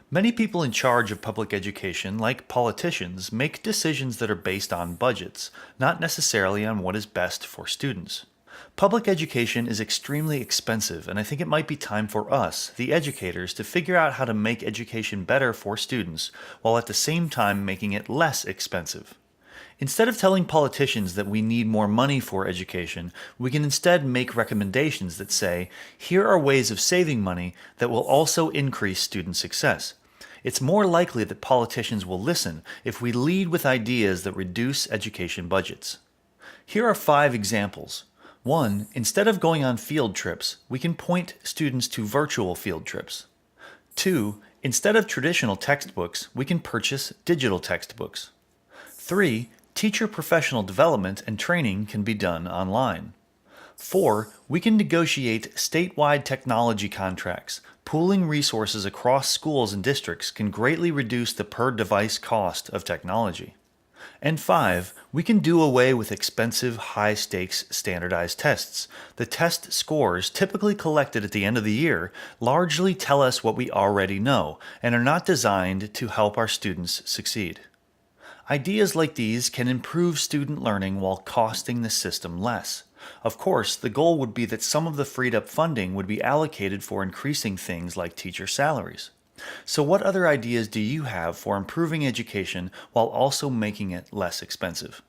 Many people in charge of public education, like politicians, make decisions that are based on budgets, not necessarily on what is best for students. Public education is extremely expensive, and I think it might be time for us, the educators, to figure out how to make education better for students while at the same time making it less expensive. Instead of telling politicians that we need more money for education, we can instead make recommendations that say, here are ways of saving money that will also increase student success. It's more likely that politicians will listen if we lead with ideas that reduce education budgets. Here are 5 examples. 1. Instead of going on field trips, we can point students to virtual field trips. 2. Instead of traditional textbooks, we can purchase digital textbooks. 3. Teacher professional development and training can be done online. 4. We can negotiate statewide technology contracts. Pooling resources across schools and districts can greatly reduce the per-device cost of technology. And 5. We can do away with expensive, high-stakes standardized tests. The test scores, typically collected at the end of the year, largely tell us what we already know and are not designed to help our students succeed. Ideas like these can improve student learning while costing the system less. Of course, the goal would be that some of the freed up funding would be allocated for increasing things like teacher salaries. So what other ideas do you have for improving education while also making it less expensive?